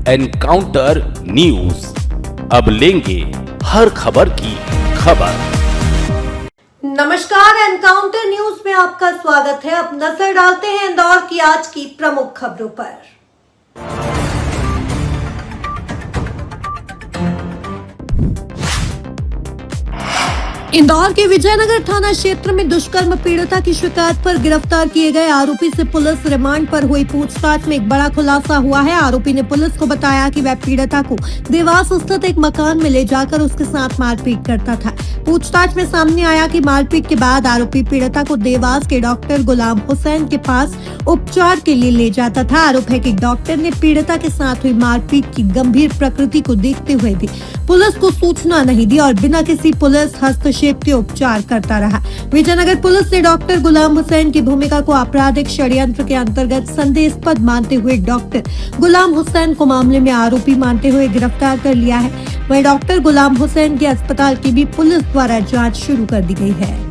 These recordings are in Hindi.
एनकाउंटर न्यूज, अब लेंगे हर खबर की खबर। नमस्कार, एनकाउंटर न्यूज में आपका स्वागत है। अब नजर डालते हैं इंदौर की आज की प्रमुख खबरों पर। इंदौर के विजयनगर थाना क्षेत्र में दुष्कर्म पीड़िता की शिकायत पर गिरफ्तार किए गए आरोपी से पुलिस रिमांड पर हुई पूछताछ में एक बड़ा खुलासा हुआ है। आरोपी ने पुलिस को बताया कि वह पीड़िता को देवास स्थित एक मकान में ले जाकर उसके साथ मारपीट करता था। पूछताछ में सामने आया कि मारपीट के बाद आरोपी पीड़िता को देवास के डॉक्टर गुलाम हुसैन के पास उपचार के लिए ले जाता था। आरोप है कि डॉक्टर ने पीड़िता के साथ हुई मारपीट की गंभीर प्रकृति को देखते हुए भी पुलिस को सूचना नहीं दी और बिना किसी पुलिस हस्तक्षेप के उपचार करता रहा। विजयनगर पुलिस ने डॉक्टर गुलाम हुसैन की भूमिका को आपराधिक षड्यंत्र के अंतर्गत संदेहास्पद मानते हुए डॉक्टर गुलाम हुसैन को मामले में आरोपी मानते हुए गिरफ्तार कर लिया है। वहीं डॉक्टर गुलाम हुसैन के अस्पताल की भी पुलिस द्वारा जांच शुरू कर दी गई है।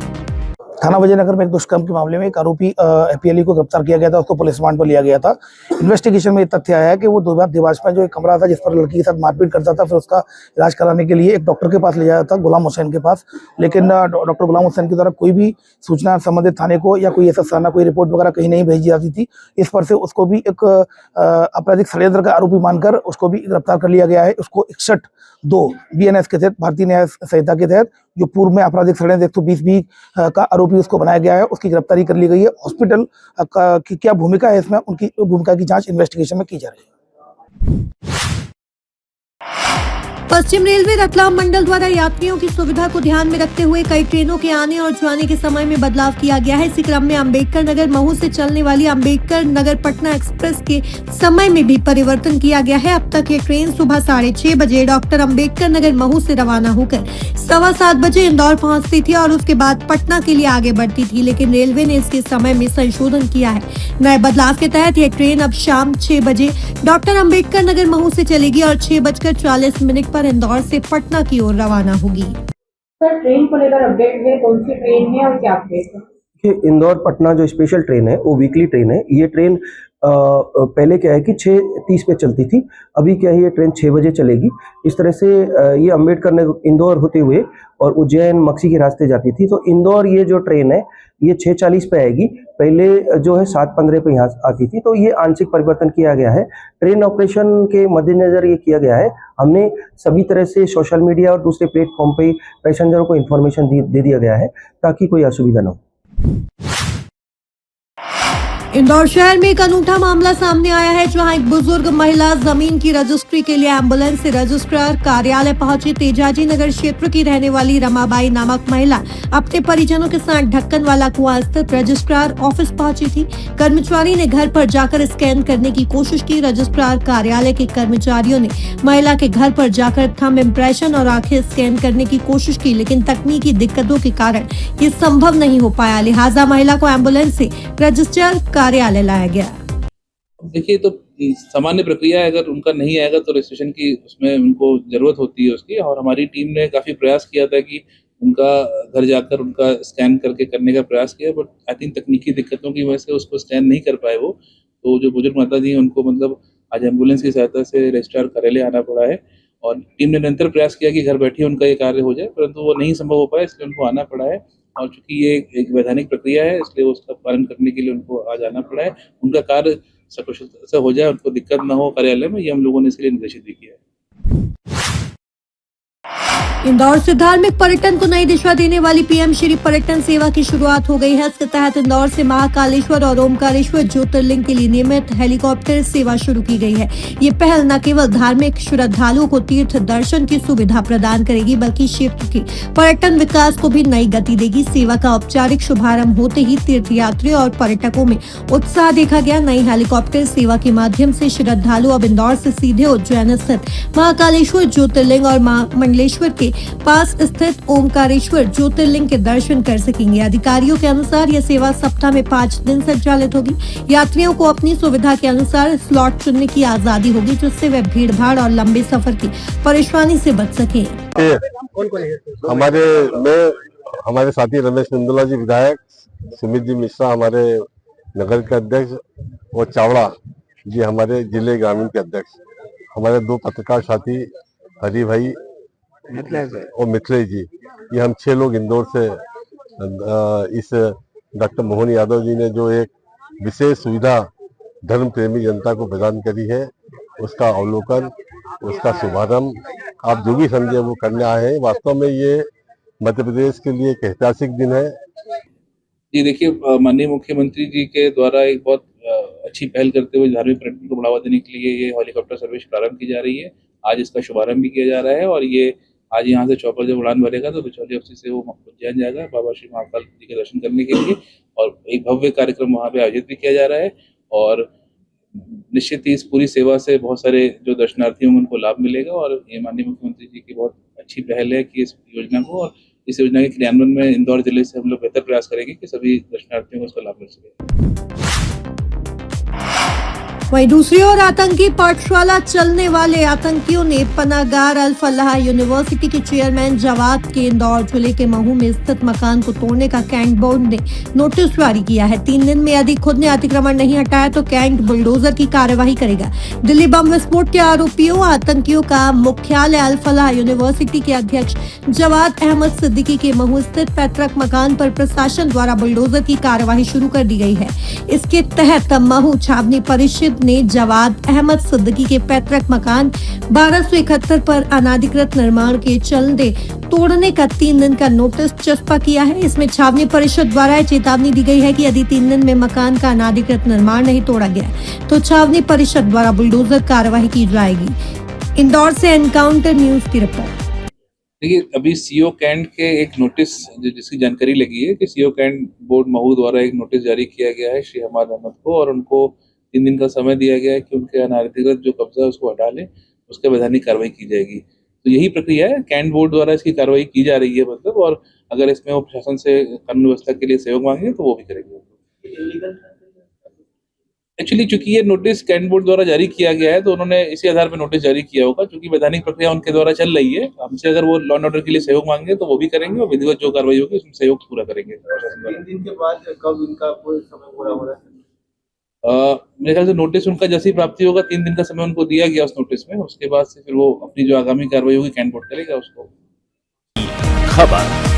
थाना विजयनगर में एक दुष्कर्म के मामले में एक आरोपी एपीएलई को गिरफ्तार किया गया था, उसको पुलिस रिमांड पर लिया गया था। इन्वेस्टिगेशन में ये तथ्य आया है कि वो दो बार देवास में जो एक कमरा था जिस पर लड़की के साथ मारपीट करता था, फिर उसका इलाज कराने के लिए एक डॉक्टर के पास ले जाया था, गुलाम हुसैन के पास। लेकिन डॉक्टर गुलाम हुसैन के द्वारा कोई भी सूचना संबंधित थाने को या कोई ऐसा साना कोई रिपोर्ट वगैरह कहीं नहीं भेजी जाती थी। इस पर से उसको भी एक आपराधिक षड्यंत्र का आरोपी मानकर उसको भी गिरफ्तार कर लिया गया है। उसको 61(2) BNS के तहत, भारतीय न्याय संहिता के तहत, जो पूर्व में आपराधिक षड्यंत्र 120B का आरोपी उसको बनाया गया है, उसकी गिरफ्तारी कर ली गई है। हॉस्पिटल की क्या भूमिका है इसमें, उनकी भूमिका की जांच इन्वेस्टिगेशन में की जा रही है। पश्चिम रेलवे रतलाम मंडल द्वारा यात्रियों की सुविधा को ध्यान में रखते हुए कई ट्रेनों के आने और जाने के समय में बदलाव किया गया है। इसी क्रम में अम्बेडकर नगर महू से चलने वाली अम्बेडकर नगर पटना एक्सप्रेस के समय में भी परिवर्तन किया गया है। अब तक ये ट्रेन सुबह 6:30 बजे डॉक्टर अम्बेडकर नगर महू से रवाना होकर 7:15 बजे इंदौर पहुंचती थी और उसके बाद पटना के लिए आगे बढ़ती थी, लेकिन रेलवे ने इसके समय में संशोधन किया है। नए बदलाव के तहत यह ट्रेन अब शाम 6 बजे डॉक्टर अम्बेडकर नगर महू से चलेगी और 6:40 पर इंदौर से पटना की ओर रवाना होगी। सर, ट्रेन को लेकर अपडेट है, कौन सी ट्रेन है और क्या अपडेट है? इंदौर पटना जो स्पेशल ट्रेन है वो वीकली ट्रेन है। ये ट्रेन पहले क्या है कि 6:30 पे चलती थी, अभी क्या है ये ट्रेन 6 बजे चलेगी। इस तरह से ये अम्बेडकर नगर इंदौर होते हुए और उज्जैन मक्सी के रास्ते जाती थी। तो इंदौर ये जो ट्रेन है ये 6:40 पे आएगी, पहले जो है 7:15 पे यहाँ आती थी। तो ये आंशिक परिवर्तन किया गया है। ट्रेन ऑपरेशन के मद्देनजर ये किया गया है। हमने सभी तरह से सोशल मीडिया और दूसरे प्लेटफॉर्म पे पैसेंजरों को इन्फॉर्मेशन दे दिया गया है ताकि कोई असुविधा न हो। इंदौर शहर में एक अनूठा मामला सामने आया है, जहां एक बुजुर्ग महिला जमीन की रजिस्ट्री के लिए एम्बुलेंस से रजिस्ट्रार कार्यालय पहुंची। तेजाजी नगर क्षेत्र की रहने वाली रमाबाई नामक महिला अपने परिजनों के साथ ढक्कन वाला कुआं स्थित रजिस्ट्रार ऑफिस पहुंची थी। कर्मचारी ने घर पर जाकर स्कैन करने की कोशिश की। रजिस्ट्रार कार्यालय के कर्मचारियों ने महिला के घर पर जाकर थंब इम्प्रेशन और आंखें स्कैन करने की कोशिश की, लेकिन तकनीकी दिक्कतों के कारण ये संभव नहीं हो पाया। लिहाजा महिला को एम्बुलेंस से रजिस्ट्रार कार्यालय लाया गया। देखिए, तो सामान्य प्रक्रिया है, अगर उनका नहीं आएगा तो रजिस्ट्रेशन की उसमें उनको जरूरत होती है उसकी। और हमारी टीम ने काफी प्रयास किया था कि उनका घर जाकर उनका स्कैन करके करने का प्रयास किया, बट आई थिंक तकनीकी दिक्कतों की वजह से उसको स्कैन नहीं कर पाए वो। तो जो बुजुर्ग माता जी उनको मतलब आज एम्बुलेंस की सहायता से रजिस्ट्रार कार्यालय आना पड़ा है और टीम ने निरंतर प्रयास किया कि घर बैठे उनका ये कार्य हो जाए, परंतु वो नहीं संभव हो पाया, इसलिए उनको आना पड़ा है। और चूंकि ये एक वैधानिक प्रक्रिया है, इसलिए उसका पालन करने के लिए उनको आज आना पड़ा है। उनका कार्य सकुशलता से हो जाए, उनको दिक्कत ना हो कार्यालय में, ये हम लोगों ने इसलिए निर्देशित भी किया है। इंदौर से धार्मिक पर्यटन को नई दिशा देने वाली पीएम श्री पर्यटन सेवा की शुरुआत हो गई है। इसके तहत इंदौर से महाकालेश्वर और ओमकारेश्वर ज्योतिर्लिंग के लिए नियमित हेलीकॉप्टर सेवा शुरू की गई है। ये पहल न केवल धार्मिक श्रद्धालुओं को तीर्थ दर्शन की सुविधा प्रदान करेगी, बल्कि क्षेत्र के पर्यटन विकास को भी नई गति देगी। सेवा का औपचारिक शुभारंभ होते ही तीर्थयात्रियों और पर्यटकों में उत्साह देखा गया। नई हेलीकॉप्टर सेवा के माध्यम से श्रद्धालु अब इंदौर से सीधे उज्जैन स्थित महाकालेश्वर ज्योतिर्लिंग और मंडलेश्वर के पास स्थित ओमकारेश्वर ज्योतिर्लिंग के दर्शन कर सकेंगे। अधिकारियों के अनुसार यह सेवा सप्ताह में 5 दिन संचालित होगी। यात्रियों को अपनी सुविधा के अनुसार स्लॉट चुनने की आजादी होगी, जिससे वे भीड़ भाड़ और लंबे सफर की परेशानी से बच सकें। हमारे साथी रमेश नंदुला जी विधायक, सुमित जी मिश्रा हमारे नगर के अध्यक्ष और चावड़ा जी हमारे जिले ग्रामीण के अध्यक्ष, हमारे दो पत्रकार साथी हरी भाई और मिथिलेश जी, ये हम 6 लोग इंदौर से इस डॉक्टर मोहन यादव जी ने जो एक विशेष सुविधा धर्म प्रेमी जनता को प्रदान करी है, उसका अवलोकन, उसका शुभारंभ आप जो भी समझे वो करने आए हैं। वास्तव में ये मध्य प्रदेश के लिए एक ऐतिहासिक दिन है। जी देखिए, माननीय मुख्यमंत्री जी के द्वारा एक बहुत अच्छी पहल करते हुए धार्मिक पर्यटन को बढ़ावा देने के लिए ये हेलीकॉप्टर सर्विस प्रारंभ की जा रही है। आज इसका शुभारंभ भी किया जा रहा है और ये आज यहाँ से चौपर जब उड़ान भरेगा तो बिचौली अफसी से वो उज्जैन जाएगा बाबा श्री महाकाल जी के दर्शन करने के लिए, और एक भव्य कार्यक्रम वहाँ पे आयोजित भी किया जा रहा है। और निश्चित ही इस पूरी सेवा से बहुत सारे जो दर्शनार्थी होंगे उनको लाभ मिलेगा, और ये माननीय मुख्यमंत्री जी की बहुत अच्छी पहल है कि इस योजना को, और इस योजना के क्रियान्वयन में इंदौर जिले से हम लोग बेहतर प्रयास करेंगे कि सभी दर्शनार्थियों को इसका लाभ मिल सके। वहीं दूसरी ओर आतंकी पाठशाला चलने वाले आतंकियों ने पनाहगार अल फलाह यूनिवर्सिटी के चेयरमैन जवाद के इंदौर जिले के महू में स्थित मकान को तोड़ने का कैंट बोर्ड ने नोटिस जारी किया है। 3 दिन में यदि खुद ने अतिक्रमण नहीं हटाया तो कैंट बुलडोजर की कार्यवाही करेगा। दिल्ली बम विस्फोट के आरोपियों आतंकियों का मुख्यालय अल फलाह यूनिवर्सिटी के अध्यक्ष जवाद अहमद सिद्दीकी के महू स्थित पैतृक मकान पर प्रशासन द्वारा बुलडोजर की कार्यवाही शुरू कर दी गई है। इसके तहत महू छावनी परिषद ने जवाद अहमद सिद्दीकी के पैतृक मकान 1271 पर अनाधिकृत निर्माण के चलते तोड़ने का 3 दिन का नोटिस चस्पा किया है। इसमें छावनी परिषद द्वारा चेतावनी दी गई है कि यदि 3 दिन में मकान का अनाधिकृत निर्माण नहीं तोड़ा गया तो छावनी परिषद द्वारा बुलडोजर कार्यवाही की जाएगी। इंदौर से एनकाउंटर न्यूज की रिपोर्ट। देखिए, अभी सीओ कैंट के एक नोटिस जिसकी जानकारी लगी है कि सीओ कैंट बोर्ड महू द्वारा एक नोटिस जारी किया गया है श्री हमाद अहमद को, और उनको 3 दिन का समय दिया गया है कि उनके अनाधिकृत जो कब्जा है उसको हटा लें, उसके वैधानिक कार्रवाई की जाएगी। तो यही प्रक्रिया है, कैंट बोर्ड द्वारा इसकी कार्रवाई की जा रही है मतलब, और अगर इसमें वो प्रशासन से कानून व्यवस्था के लिए सहयोग मांगेंगे तो वो भी करेंगे। एक्चुअली चूंकि ये नोटिस कैंट बोर्ड द्वारा जारी किया गया है तो उन्होंने इसी आधार पर नोटिस जारी किया होगा, क्योंकि वैधानिक प्रक्रिया उनके द्वारा चल रही है। हमसे अगर वो लॉ एंड ऑर्डर के लिए सहयोग मांगेंगे तो वो भी करेंगे, और विधिवत जो कार्रवाई होगी उसमें सहयोग पूरा करेंगे। 3 दिन के बाद कब इनका पूरा समय पूरा हो रहा है? मेरे ख्याल से नोटिस उनका जैसे ही प्राप्ति होगा, 3 दिन का समय उनको दिया गया उस नोटिस में, उसके बाद से फिर वो अपनी जो आगामी कार्रवाई होगी कैंट बोर्ड करेगा उसको। खबर